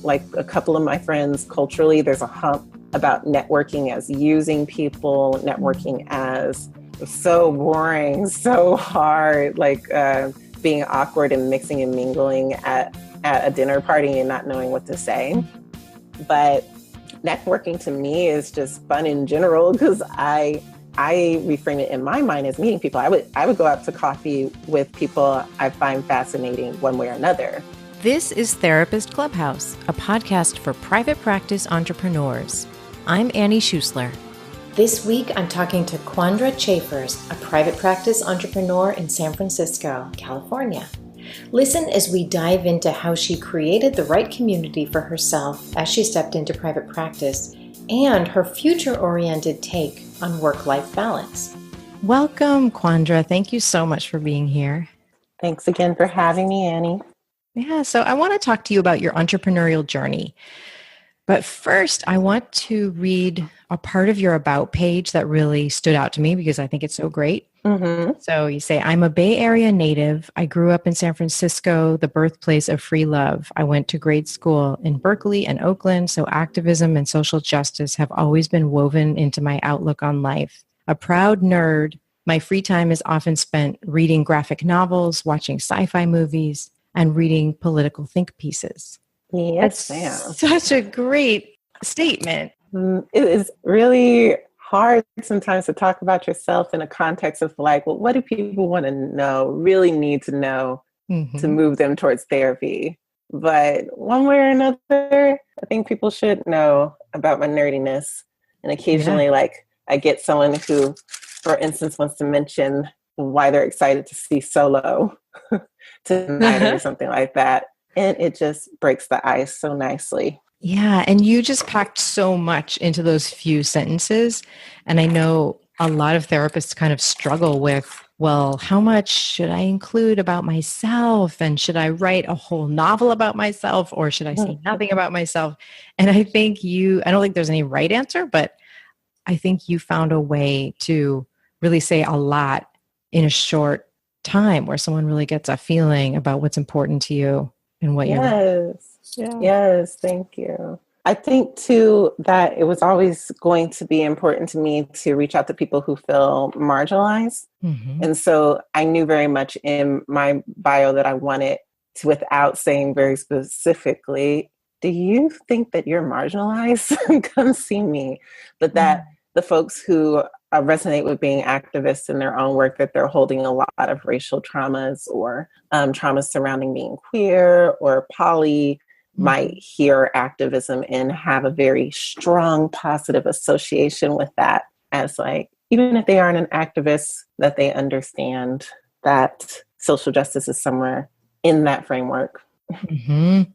like a couple of my friends culturally, there's a hump about networking as using people, networking as so boring, so hard, like being awkward and mixing and mingling at a dinner party and not knowing what to say. But networking to me is just fun in general because I reframe it in my mind as meeting people. I would go out to coffee with people I find fascinating one way or another. This is Therapist Clubhouse, a podcast for private practice entrepreneurs. I'm Annie Schusler. This week, I'm talking to Quandra Chaffers, a private practice entrepreneur in San Francisco, California. Listen as we dive into how she created the right community for herself as she stepped into private practice and her future-oriented take on work-life balance. Welcome, Quandra. Thank you so much for being here. Thanks again for having me, Annie. Yeah, so I want to talk to you about your entrepreneurial journey. But first, I want to read a part of your About page that really stood out to me because I think it's so great. Mm-hmm. So you say, I'm a Bay Area native. I grew up in San Francisco, the birthplace of free love. I went to grade school in Berkeley and Oakland, so activism and social justice have always been woven into my outlook on life. A proud nerd, my free time is often spent reading graphic novels, watching sci-fi movies, and reading political think pieces. Yes, That's ma'am. Such a great statement. It is really hard sometimes to talk about yourself in a context of like, well, what do people want to know, really need to know to move them towards therapy? But one way or another, I think people should know about my nerdiness. And occasionally, like, I get someone who, for instance, wants to mention why they're excited to see Solo tonight or something like that. And it just breaks the ice so nicely. Yeah. And you just packed so much into those few sentences. And I know a lot of therapists kind of struggle with, well, how much should I include about myself? And should I write a whole novel about myself? Or should I say nothing about myself? And I think I don't think there's any right answer, but I think you found a way to really say a lot in a short time where someone really gets a feeling about what's important to you and what you're. Yes, thank you. I think too that it was always going to be important to me to reach out to people who feel marginalized. Mm-hmm. And so I knew very much in my bio that I wanted to, without saying very specifically, do you think that you're marginalized? Come see me. But that the folks who resonate with being activists in their own work, that they're holding a lot of racial traumas or traumas surrounding being queer or poly, might hear activism and have a very strong positive association with that, as like, even if they aren't an activist, that they understand that social justice is somewhere in that framework. Mm-hmm.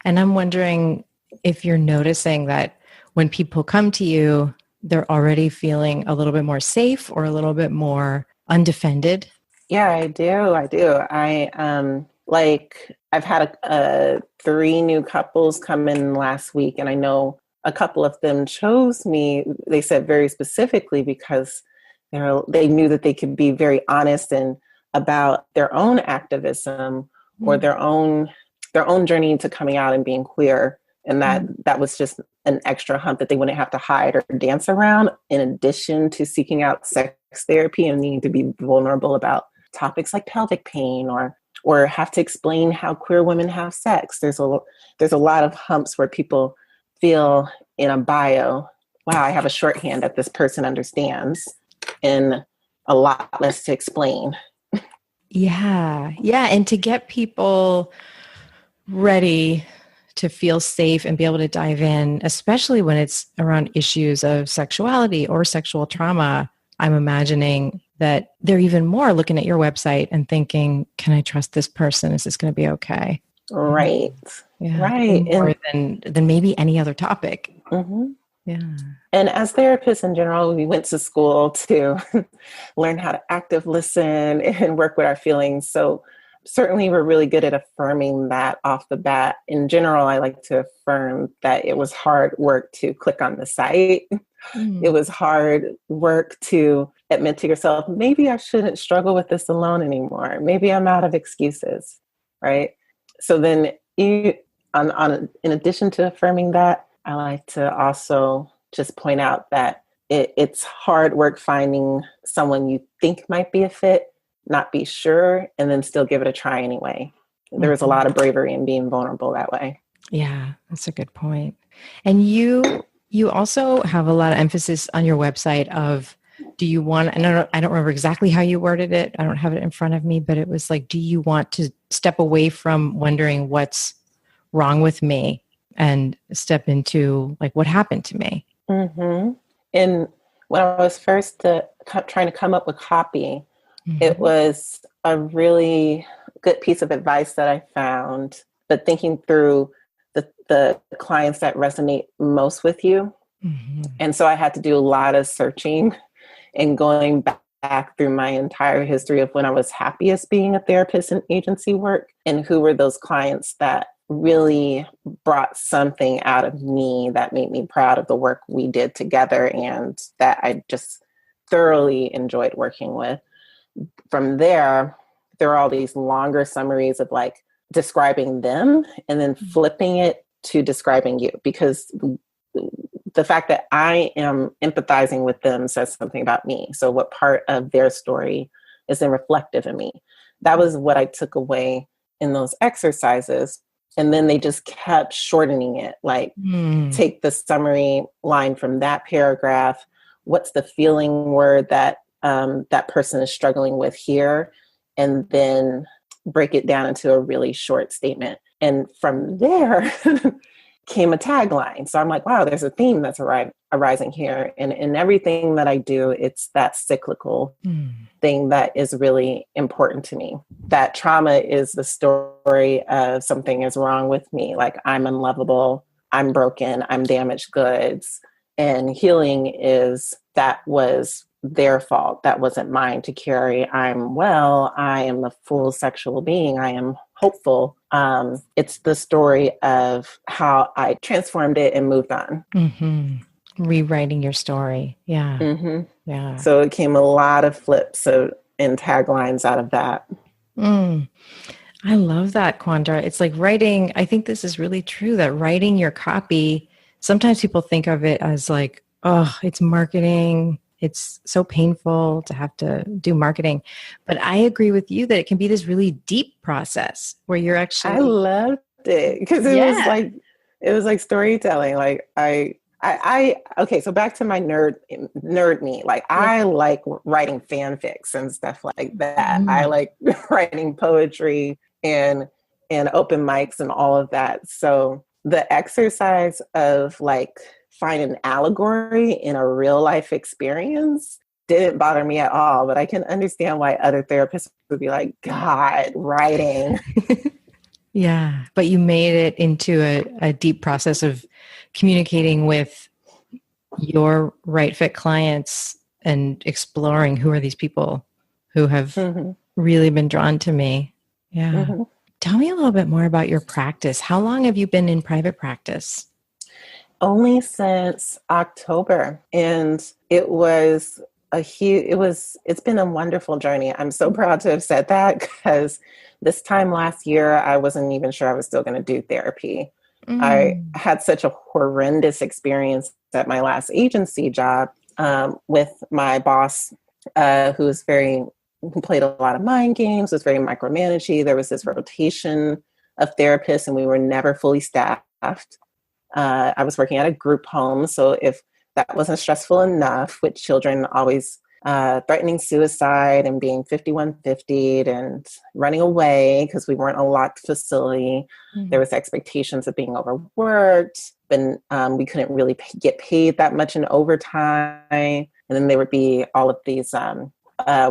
And I'm wondering if you're noticing that when people come to you, they're already feeling a little bit more safe or a little bit more undefended. Yeah, I do. I've had 3 new couples come in last week, and I know a couple of them chose me, they said very specifically, because they knew that they could be very honest and about their own activism or their own journey into coming out and being queer. And that was just an extra hump that they wouldn't have to hide or dance around, in addition to seeking out sex therapy and needing to be vulnerable about topics like pelvic pain or have to explain how queer women have sex. There's a lot of humps where people feel in a bio, wow, I have a shorthand that this person understands, and a lot less to explain. Yeah. And to get people ready to feel safe and be able to dive in, especially when it's around issues of sexuality or sexual trauma, I'm imagining that they're even more looking at your website and thinking, can I trust this person? Is this going to be okay? Right. Yeah. Right. More than maybe any other topic. Mm-hmm. Yeah. And as therapists in general, we went to school to learn how to active listen and work with our feelings. So certainly we're really good at affirming that off the bat. In general, I like to affirm that it was hard work to click on the site. It was hard work to admit to yourself, maybe I shouldn't struggle with this alone anymore. Maybe I'm out of excuses, right? So then in addition to affirming that, I like to also just point out that it's hard work finding someone you think might be a fit, not be sure, and then still give it a try anyway. There was a lot of bravery in being vulnerable that way. Yeah, that's a good point. And you also have a lot of emphasis on your website of, do you want, and I don't remember exactly how you worded it. I don't have it in front of me, but it was like, do you want to step away from wondering what's wrong with me and step into like what happened to me? Mm-hmm. And when I was first trying to come up with copy, it was a really good piece of advice that I found, but thinking through the clients that resonate most with you. And so I had to do a lot of searching and going back through my entire history of when I was happiest being a therapist in agency work, and who were those clients that really brought something out of me that made me proud of the work we did together and that I just thoroughly enjoyed working with. From there are all these longer summaries of like describing them and then flipping it to describing you, because the fact that I am empathizing with them says something about me. So what part of their story is then reflective in me? That was what I took away in those exercises. And then they just kept shortening it, like take the summary line from that paragraph. What's the feeling word that that person is struggling with here? And then break it down into a really short statement. And from there came a tagline. So I'm like, wow, there's a theme that's arising here. And in everything that I do, it's that cyclical thing that is really important to me. That trauma is the story of something is wrong with me. Like I'm unlovable, I'm broken, I'm damaged goods. And healing is that was their fault. That wasn't mine to carry. I'm well. I am a full sexual being. I am hopeful. It's the story of how I transformed it and moved on. Rewriting your story. Yeah. Yeah. So it came a lot of flips and taglines out of that. I love that, Quandra. It's like writing. I think this is really true, that writing your copy, sometimes people think of it as like, oh, it's marketing. It's so painful to have to do marketing. But I agree with you that it can be this really deep process where you're actually... I loved it because it was like storytelling. Like okay, so back to my nerd me. Like I like writing fanfics and stuff like that. I like writing poetry and open mics and all of that. So the exercise of like find an allegory in a real life experience didn't bother me at all, but I can understand why other therapists would be like, God, writing. Yeah, but you made it into a deep process of communicating with your right fit clients and exploring who are these people who have really been drawn to me. Yeah. Tell me a little bit more about your practice. How long have you been in private practice? Only since October. And it's been a wonderful journey. I'm so proud to have said that because this time last year, I wasn't even sure I was still going to do therapy. I had such a horrendous experience at my last agency job with my boss, who played a lot of mind games, was very micromanaging. There was this rotation of therapists and we were never fully staffed. I was working at a group home. So if that wasn't stressful enough, with children always threatening suicide and being 5150'd and running away because we weren't a locked facility, there was expectations of being overworked, but we couldn't really get paid that much in overtime. And then there would be all of these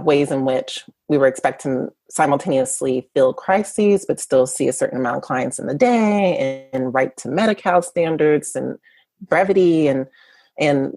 ways in which we were expected to simultaneously fill crises, but still see a certain amount of clients in the day and write to Medi-Cal standards and brevity and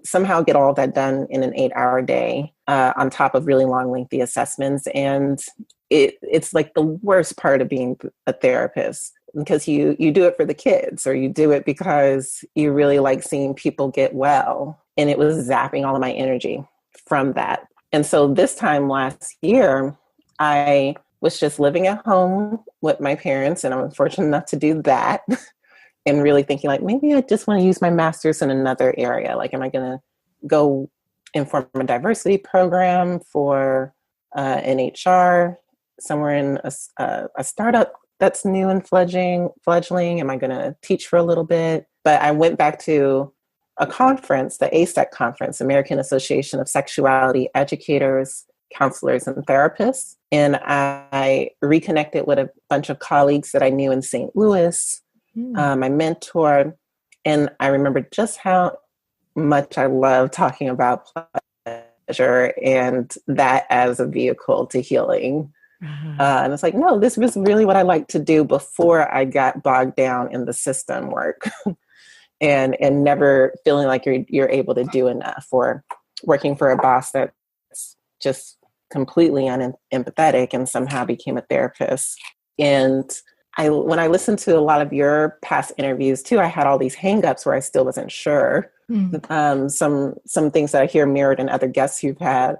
somehow get all that done in an 8-hour day on top of really long, lengthy assessments. And it's like the worst part of being a therapist because you do it for the kids or you do it because you really like seeing people get well. And it was zapping all of my energy from that. And so this time last year, I was just living at home with my parents, and I'm fortunate enough to do that. and really thinking like, maybe I just want to use my master's in another area. Like, am I going to go and form a diversity program for an HR somewhere in a startup that's new and fledgling? Am I going to teach for a little bit? But I went back to a conference, the ASEC conference, American Association of Sexuality Educators, Counselors, and Therapists. And I reconnected with a bunch of colleagues that I knew in St. Louis, my mentor. And I remember just how much I love talking about pleasure and that as a vehicle to healing. And it's like, no, this was really what I like to do before I got bogged down in the system work and never feeling like you're able to do enough, or working for a boss that's just completely unempathetic and somehow became a therapist. And when I listened to a lot of your past interviews too, I had all these hangups where I still wasn't sure. Some things that I hear mirrored in other guests you've had.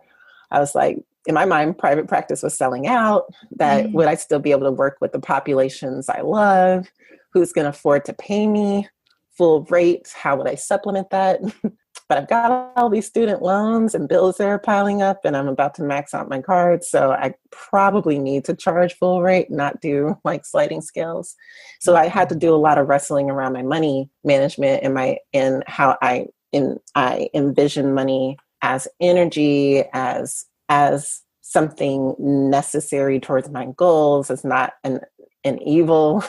I was like, in my mind, private practice was selling out. That would I still be able to work with the populations I love? Who's going to afford to pay me full rate? How would I supplement that? But I've got all these student loans and bills that are piling up, and I'm about to max out my cards. So I probably need to charge full rate, not do like sliding scales. So I had to do a lot of wrestling around my money management and how I envision money as energy, as something necessary towards my goals. It's not an evil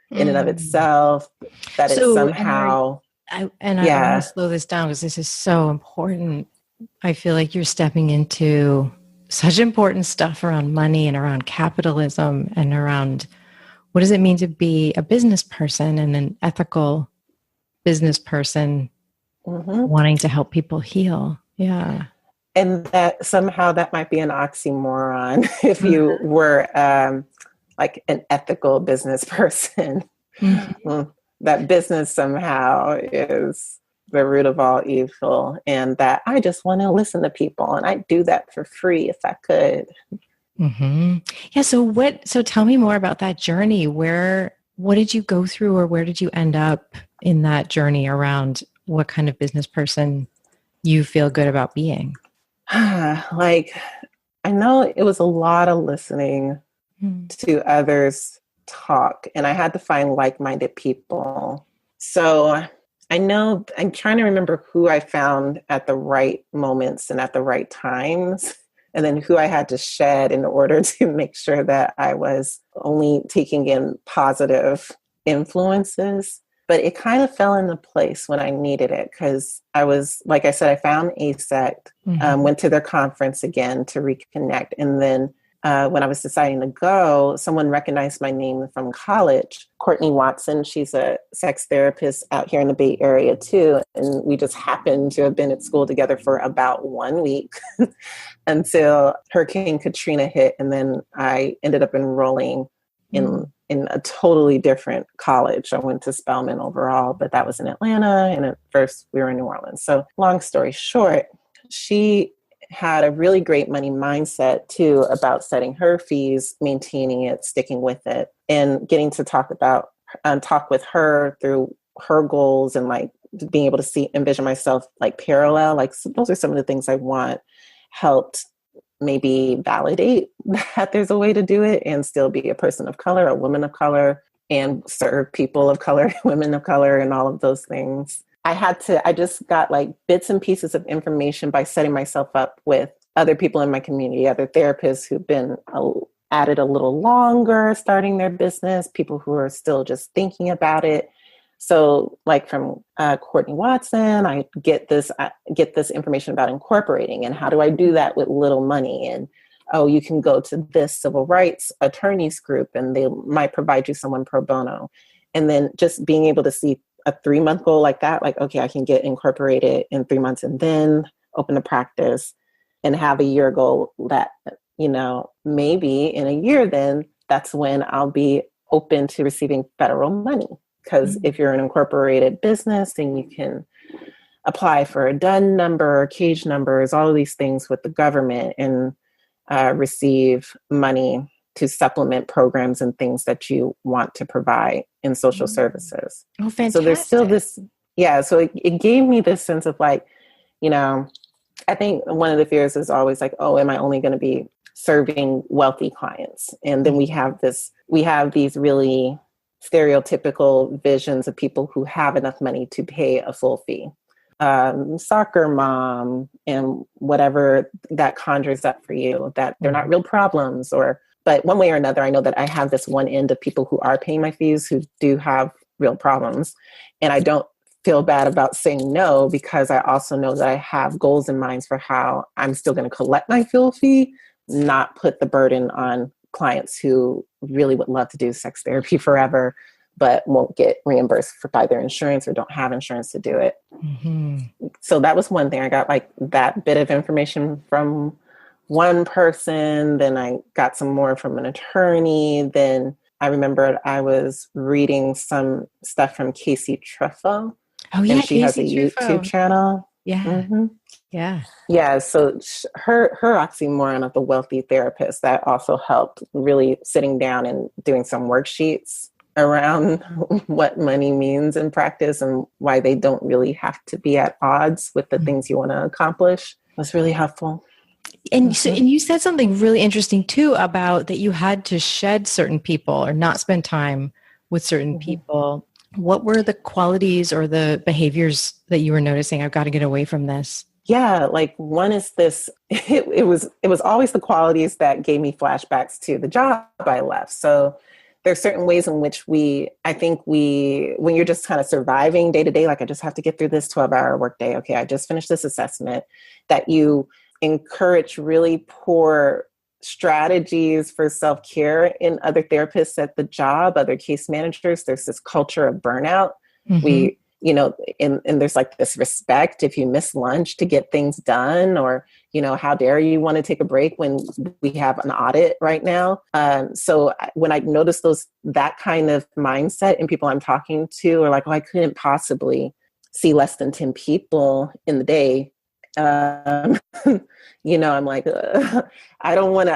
in and of itself, that it's somehow... I want to slow this down because this is so important. I feel like you're stepping into such important stuff around money and around capitalism and around what does it mean to be a business person and an ethical business person wanting to help people heal. Yeah. And that somehow that might be an oxymoron if you were like an ethical business person. That business somehow is the root of all evil, and that I just want to listen to people, and I'd do that for free if I could. Yeah. So tell me more about that journey. What did you go through, or where did you end up in that journey around what kind of business person you feel good about being? Like, I know it was a lot of listening to others talk, and I had to find like-minded people. So I know I'm trying to remember who I found at the right moments and at the right times, and then who I had to shed in order to make sure that I was only taking in positive influences. But it kind of fell into place when I needed it, because I was, like I said, I found ASEC, went to their conference again to reconnect, and then when I was deciding to go, someone recognized my name from college. Courtney Watson, she's a sex therapist out here in the Bay Area too. And we just happened to have been at school together for about 1 week until Hurricane Katrina hit. And then I ended up enrolling in a totally different college. I went to Spelman overall, but that was in Atlanta. And at first we were in New Orleans. So long story short, she had a really great money mindset too, about setting her fees, maintaining it, sticking with it, and getting to talk with her through her goals, and like being able to envision myself like parallel. Like, so those are some of the things I want, helped maybe validate that there's a way to do it and still be a person of color, a woman of color, and serve people of color, women of color, and all of those things. I just got like bits and pieces of information by setting myself up with other people in my community, other therapists who've been at it a little longer, starting their business, people who are still just thinking about it. So like from Courtney Watson, I get this information about incorporating, and how do I do that with little money? And, oh, you can go to this civil rights attorneys group and they might provide you someone pro bono. And then just being able to see a 3-month goal like that, like, okay, I can get incorporated in 3 months and then open a practice, and have a year goal that, maybe in a year, then that's when I'll be open to receiving federal money. Because if you're an incorporated business, then you can apply for a DUN number, cage numbers, all of these things with the government, and receive money to supplement programs and things that you want to provide in social services. Oh, fantastic. So there's still this, so it gave me this sense of like, I think one of the fears is always like, oh, am I only going to be serving wealthy clients? And then we have these really stereotypical visions of people who have enough money to pay a full fee. Soccer mom and whatever that conjures up for you, that they're not real problems, but one way or another, I know that I have this one end of people who are paying my fees who do have real problems. And I don't feel bad about saying no, because I also know that I have goals in mind for how I'm still going to collect my full fee, not put the burden on clients who really would love to do sex therapy forever, but won't get reimbursed by their insurance or don't have insurance to do it. Mm-hmm. So that was one thing. I got like that bit of information from one person. Then I got some more from an attorney. Then I remembered I was reading some stuff from Casey Truffo. Oh yeah, and she has a YouTube channel. Yeah. Mm-hmm. Yeah. Yeah. So her oxymoron of the wealthy therapist, that also helped, really sitting down and doing some worksheets around what money means in practice and why they don't really have to be at odds with the things you want to accomplish, was really helpful. And so, and you said something really interesting too, about that you had to shed certain people or not spend time with certain people. What were the qualities or the behaviors that you were noticing? I've got to get away from this. Yeah, like one is this, it was always the qualities that gave me flashbacks to the job I left. So there's certain ways in which when you're just kind of surviving day to day, like I just have to get through this 12-hour workday. Okay, I just finished this assessment, that you encourage really poor strategies for self-care in other therapists at the job, other case managers. There's this culture of burnout. Mm-hmm. And there's like this respect if you miss lunch to get things done, or, how dare you want to take a break when we have an audit right now. So when I notice that kind of mindset in people I'm talking to, or like, oh, I couldn't possibly see less than 10 people in the day. I'm like, I don't want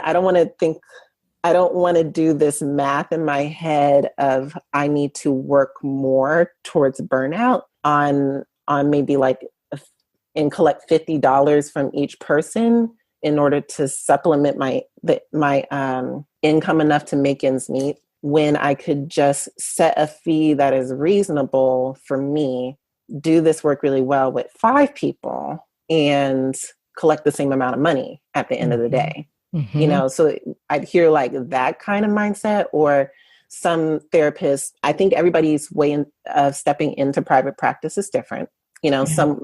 to do this math in my head of I need to work more towards burnout on maybe like and collect $50 from each person in order to supplement my income enough to make ends meet, when I could just set a fee that is reasonable for me, do this work really well with 5 people, and collect the same amount of money at the end of the day. Mm-hmm. So I'd hear like that kind of mindset. Or some therapists, I think everybody's way of stepping into private practice is different.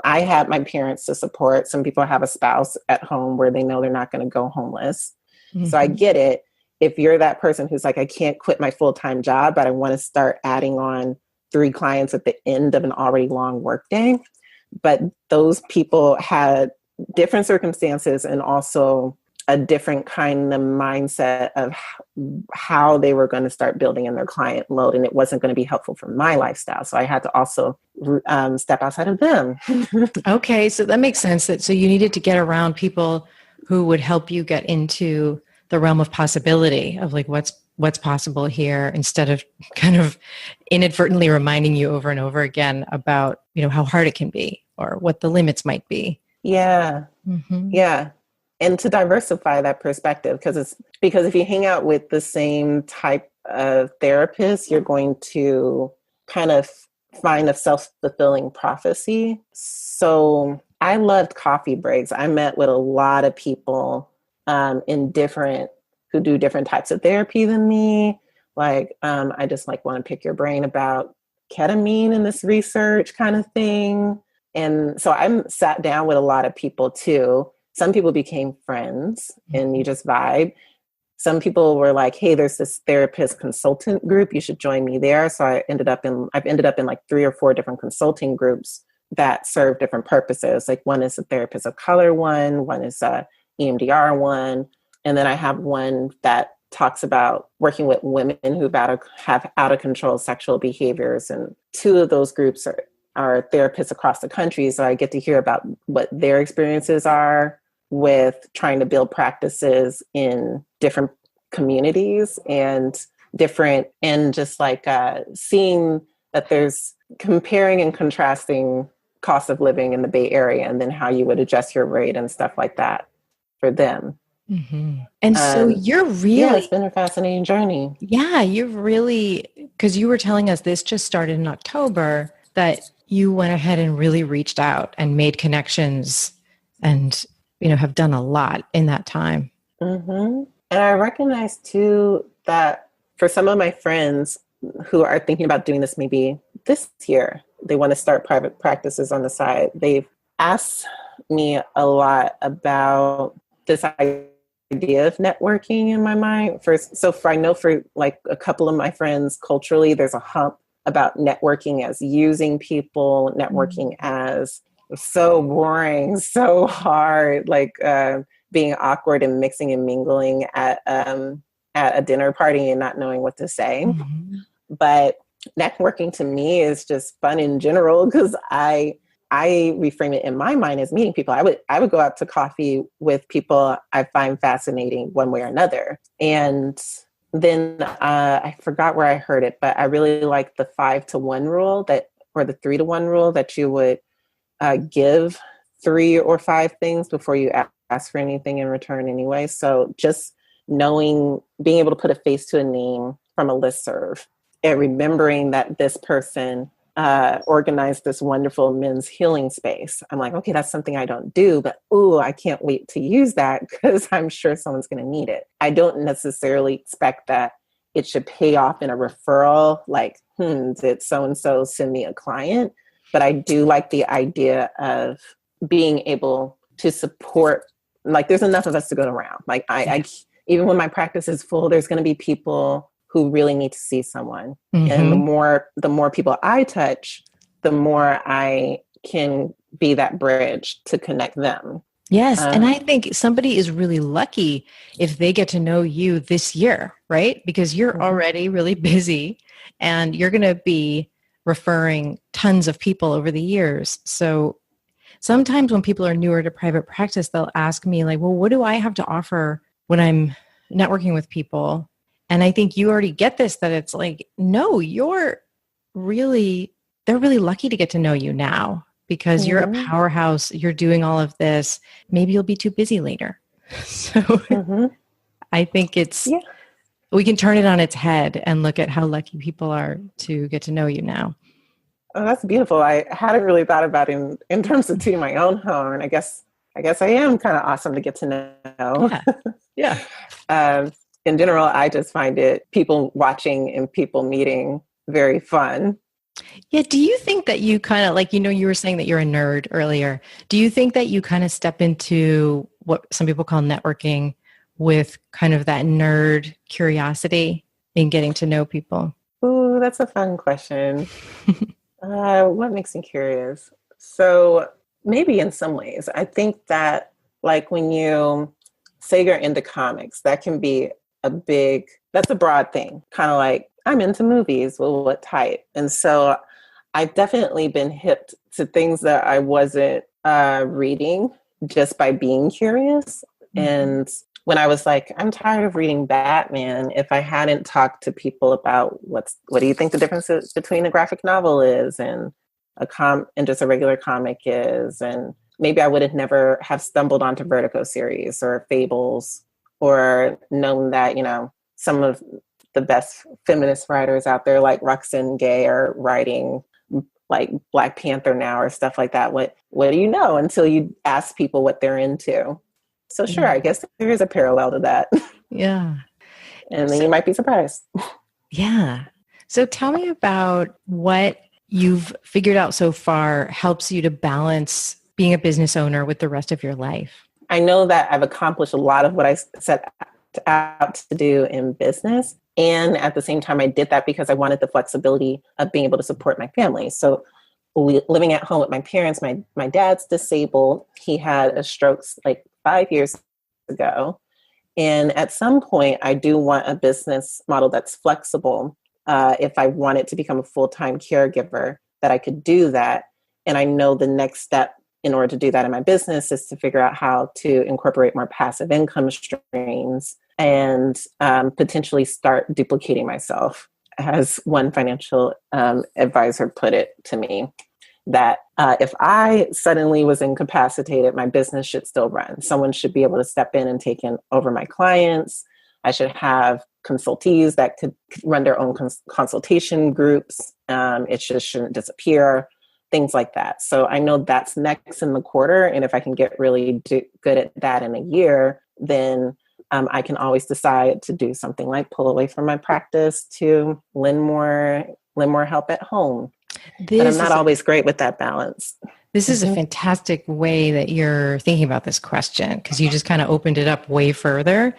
I had my parents to support. Some people have a spouse at home where they know they're not going to go homeless. Mm-hmm. So I get it. If you're that person who's like, I can't quit my full-time job, but I want to start adding on 3 clients at the end of an already long workday. But those people had different circumstances and also a different kind of mindset of how they were going to start building in their client load. And it wasn't going to be helpful for my lifestyle. So I had to also step outside of them. Okay. So that makes sense. So you needed to get around people who would help you get into the realm of possibility of like what's possible here, instead of kind of inadvertently reminding you over and over again about, how hard it can be or what the limits might be. Yeah. Mm-hmm. Yeah. And to diversify that perspective, because if you hang out with the same type of therapist, you're going to kind of find a self-fulfilling prophecy. So I loved coffee breaks. I met with a lot of people who do different types of therapy than me. Like, I just like want to pick your brain about ketamine and this research kind of thing. And so I sat down with a lot of people too. Some people became friends and you just vibe. Some people were like, hey, there's this therapist consultant group. You should join me there. So I've ended up in like 3 or 4 different consulting groups that serve different purposes. Like one is a therapist of color one is a EMDR one. And then I have one that talks about working with women who have out of control sexual behaviors. And 2 of those groups are therapists across the country. So I get to hear about what their experiences are with trying to build practices in different communities and different, and just like seeing that there's comparing and contrasting cost of living in the Bay Area, and then how you would adjust your rate and stuff like that for them. And so you're really, it's been a fascinating journey. Yeah, you're really, because you were telling us this just started in October, that you went ahead and really reached out and made connections and, have done a lot in that time. And I recognize too that for some of my friends who are thinking about doing this maybe this year, they want to start private practices on the side. They've asked me a lot about this idea of networking in my mind. I know for like a couple of my friends culturally, there's a hump about networking as using people, networking as so boring, so hard, like being awkward and mixing and mingling at a dinner party and not knowing what to say. But networking to me is just fun in general, because I reframe it in my mind as meeting people. I would go out to coffee with people I find fascinating one way or another. And then I forgot where I heard it, but I really like the 5-to-1 rule or the 3-to-1 rule, that you would give 3 or 5 things before you ask for anything in return anyway. So just being able to put a face to a name from a listserv, and remembering that this person organized this wonderful men's healing space. I'm like, okay, that's something I don't do, but I can't wait to use that, because I'm sure someone's going to need it. I don't necessarily expect that it should pay off in a referral, like, did so-and-so send me a client? But I do like the idea of being able to support, like there's enough of us to go around. Like I even when my practice is full, there's going to be people who really need to see someone. And the more people I touch, the more I can be that bridge to connect them. Yes. And I think somebody is really lucky if they get to know you this year, right? Because you're already really busy and you're going to be referring tons of people over the years. So sometimes when people are newer to private practice, they'll ask me like, well, what do I have to offer when I'm networking with people? And I think you already get this, that it's like, no, they're really lucky to get to know you now, because you're a powerhouse. You're doing all of this. Maybe you'll be too busy later. So I think we can turn it on its head and look at how lucky people are to get to know you now. Oh, that's beautiful. I hadn't really thought about it in terms of tooting my own horn. I guess I am kind of awesome to get to know. Yeah. In general, I just find it people watching and people meeting very fun. Yeah. Do you think that you kind of like, you were saying that you're a nerd earlier. Do you think that you kind of step into what some people call networking with kind of that nerd curiosity in getting to know people? Ooh, that's a fun question. What makes me curious? So maybe in some ways, I think that like when you say you're into comics, that can be that's a broad thing. Kind of like, I'm into movies. Well, what type? And so I've definitely been hip to things that I wasn't reading just by being curious. And when I was like, I'm tired of reading Batman, if I hadn't talked to people about what do you think the difference between a graphic novel is and and just a regular comic is, and maybe I would have never have stumbled onto Vertigo series or Fables, or known that, some of the best feminist writers out there like Roxane Gay are writing like Black Panther now or stuff like that. What do you know until you ask people what they're into? So sure, I guess there is a parallel to that. Yeah. And then you might be surprised. Yeah. So tell me about what you've figured out so far helps you to balance being a business owner with the rest of your life. I know that I've accomplished a lot of what I set out to do in business. And at the same time, I did that because I wanted the flexibility of being able to support my family. So living at home with my parents, my dad's disabled. He had a stroke like 5 years ago. And at some point, I do want a business model that's flexible. If I wanted to become a full-time caregiver, that I could do that. And I know the next step in order to do that in my business is to figure out how to incorporate more passive income streams and potentially start duplicating myself, as one financial advisor put it to me, that if I suddenly was incapacitated, my business should still run. Someone should be able to step in and take in over my clients. I should have consultees that could run their own consultation groups. It just shouldn't disappear, things like that. So I know that's next in the quarter. And if I can get really good at that in a year, then I can always decide to do something like pull away from my practice to lend more help at home. But I'm not always great with that balance. This is a fantastic way that you're thinking about this question, because you just kind of opened it up way further,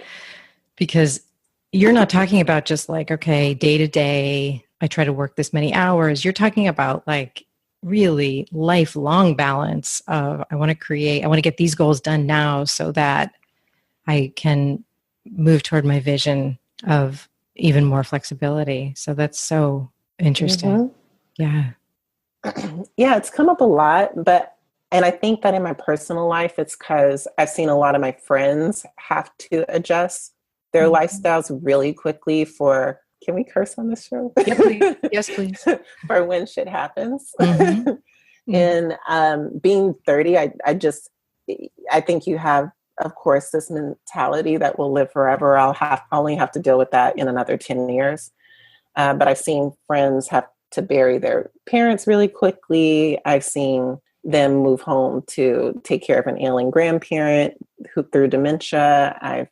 because you're not talking about just like, okay, day to day, I try to work this many hours. You're talking about like really lifelong balance of I want to get these goals done now so that I can move toward my vision of even more flexibility. So that's so interesting. Yeah. Yeah, it's come up a lot, and I think that in my personal life, it's because I've seen a lot of my friends have to adjust their lifestyles really quickly for, can we curse on this show? Yeah, please. Yes, please. For when shit happens. And being 30, I think you have, of course, this mentality that will live forever. I'll only have to deal with that in another 10 years. But I've seen friends have to bury their parents really quickly. I've seen them move home to take care of an ailing grandparent through dementia. I've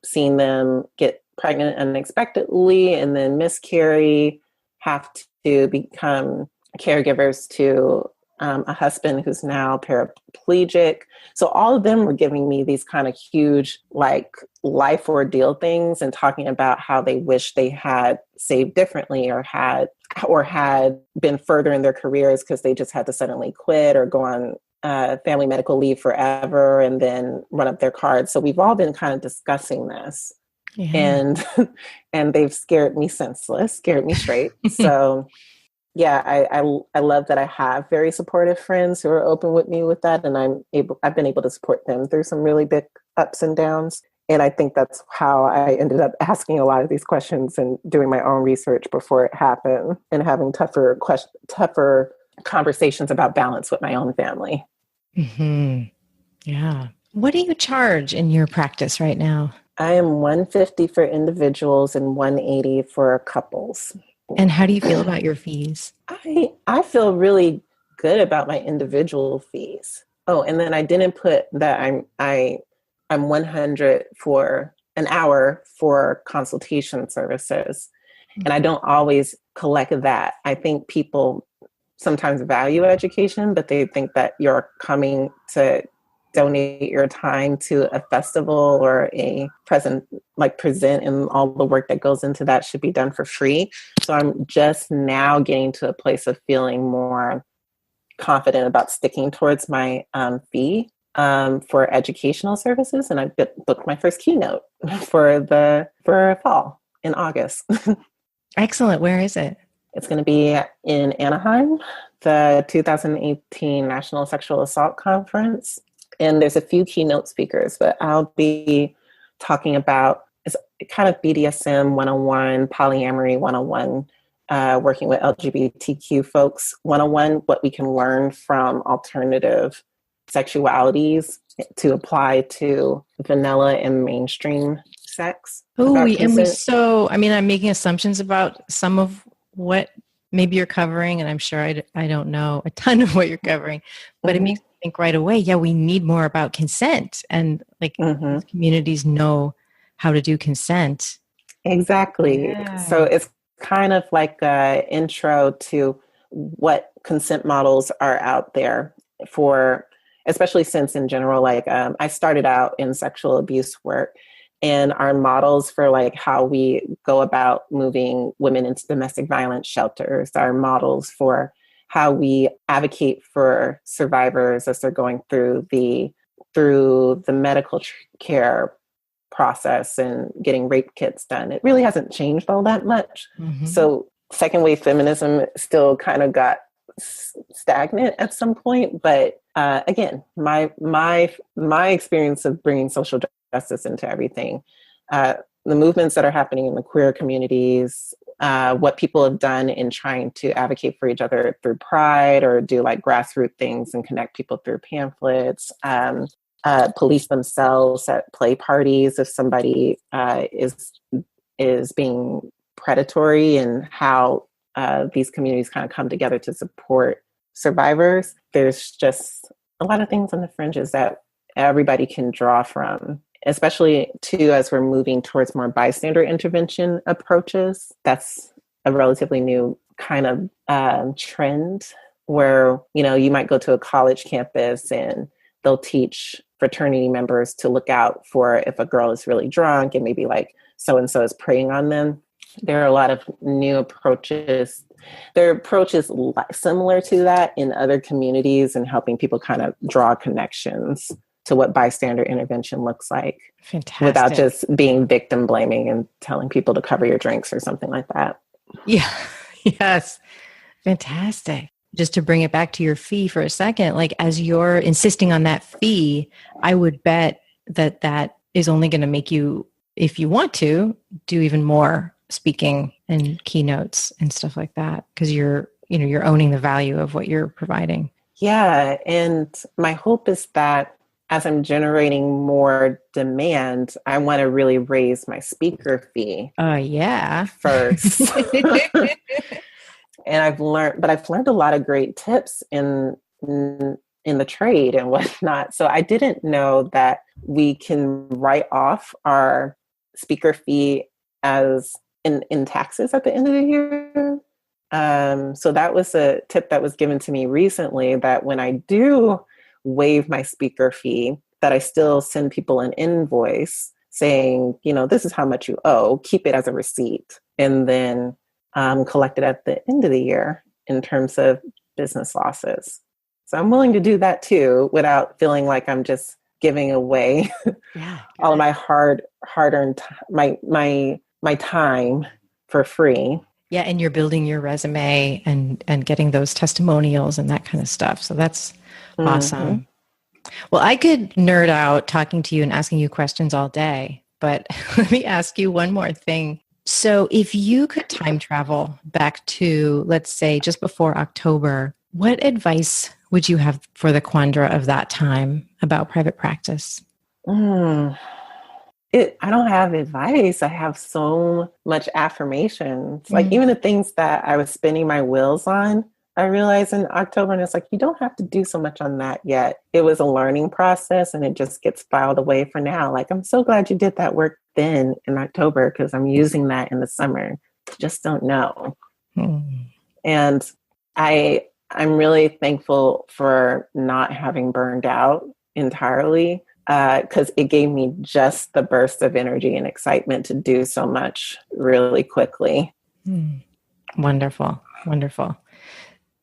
seen them get pregnant unexpectedly and then miscarry, have to become caregivers to a husband who's now paraplegic. So all of them were giving me these kind of huge, like, life ordeal things and talking about how they wish they had saved differently or had been further in their careers because they just had to suddenly quit or go on family medical leave forever and then run up their cards. So we've all been kind of discussing this. Yeah. And they've scared me senseless, scared me straight. So yeah, I love that I have very supportive friends who are open with me with that. And I've been able to support them through some really big ups and downs. And I think that's how I ended up asking a lot of these questions and doing my own research before it happened and having tougher conversations about balance with my own family. Mm-hmm. Yeah. What do you charge in your practice right now? I am $150 for individuals and $180 for couples. And how do you feel about your fees? I feel really good about my individual fees. Oh, and then I didn't put that I'm $100 for an hour for consultation services. And I don't always collect that. I think people sometimes value education, but they think that you're coming to donate your time to a festival or a present and all the work that goes into that should be done for free. So I'm just now getting to a place of feeling more confident about sticking towards my fee for educational services. And I booked my first keynote for fall in August. Excellent. Where is it? It's going to be in Anaheim, the 2018 National Sexual Assault Conference. And there's a few keynote speakers, but I'll be talking about it's kind of BDSM 101, polyamory 101, working with LGBTQ folks 101, what we can learn from alternative sexualities to apply to vanilla and mainstream sex. Oh, I'm making assumptions about some of what maybe you're covering, and I'm sure I don't know a ton of what you're covering, but it makes me think right away, yeah, we need more about consent, and communities know how to do consent. Exactly. Yeah. So it's kind of like an intro to what consent models are out there for, especially since in general, I started out in sexual abuse work, and our models for how we go about moving women into domestic violence shelters, our models for how we advocate for survivors as they're going through the medical care process and getting rape kits done. It really hasn't changed all that much. Mm-hmm. So second wave feminism still kind of got stagnant at some point. But again, my experience of bringing social justice into everything the movements that are happening in the queer communities, what people have done in trying to advocate for each other through Pride or do like grassroots things and connect people through pamphlets, police themselves at play parties if somebody is being predatory, and how these communities kind of come together to support survivors. There's just a lot of things on the fringes that everybody can draw from, especially too as we're moving towards more bystander intervention approaches. That's a relatively new kind of trend where, you know, you might go to a college campus and they'll teach fraternity members to look out for if a girl is really drunk and maybe like so-and-so is preying on them. There are a lot of new approaches. There are approaches similar to that in other communities and helping people kind of draw connections to what bystander intervention looks like. Fantastic. Without just being victim blaming and telling people to cover your drinks or something like that. Yeah. Yes. Fantastic. Just to bring it back to your fee for a second, like as you're insisting on that fee, I would bet that that is only going to make you, if you want to, do even more speaking and keynotes and stuff like that, because you're owning the value of what you're providing. Yeah. And my hope is that as I'm generating more demand, I want to really raise my speaker fee. Yeah. First. And I've learned a lot of great tips in the trade and whatnot. So I didn't know that we can write off our speaker fee as in taxes at the end of the year. So that was a tip that was given to me recently, that when I do waive my speaker fee, that I still send people an invoice saying, you know, this is how much you owe, keep it as a receipt, and then collect it at the end of the year in terms of business losses. So I'm willing to do that too, without feeling like I'm just giving away all of my hard-earned my time for free. Yeah, and you're building your resume and getting those testimonials and that kind of stuff. So that's awesome. Well, I could nerd out talking to you and asking you questions all day, but let me ask you one more thing. So if you could time travel back to, let's say, just before October, what advice would you have for the Quandra of that time about private practice? I don't have advice. I have so much affirmations. Like even the things that I was spinning my wheels on, I realized in October, and it's like, you don't have to do so much on that yet. It was a learning process and it just gets filed away for now. Like, I'm so glad you did that work then in October, because I'm using that in the summer. Just don't know. And I'm really thankful for not having burned out entirely, because it gave me just the burst of energy and excitement to do so much really quickly. Wonderful. Wonderful.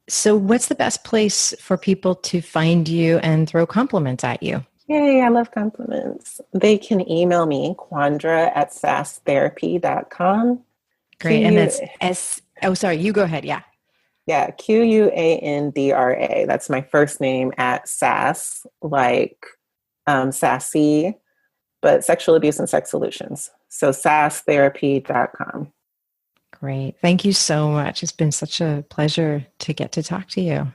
So what's the best place for people to find you and throw compliments at you? Yay, I love compliments. They can email me, quandra@sastherapy.com. Great. And that's you go ahead. Yeah. Yeah, Quandra. That's my first name at SAS, like sassy, but sexual abuse and sex solutions. So sastherapy.com. Great. Thank you so much. It's been such a pleasure to get to talk to you.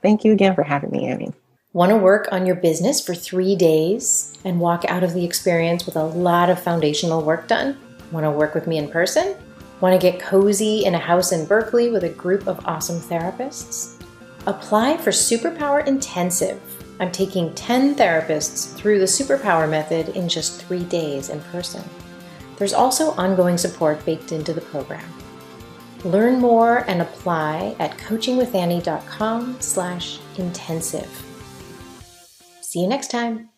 Thank you again for having me, Annie. Want to work on your business for 3 days and walk out of the experience with a lot of foundational work done? Want to work with me in person? Want to get cozy in a house in Berkeley with a group of awesome therapists? Apply for Superpower Intensive. I'm taking 10 therapists through the Superpower method in just 3 days in person. There's also ongoing support baked into the program. Learn more and apply at coachingwithannie.com/intensive. See you next time.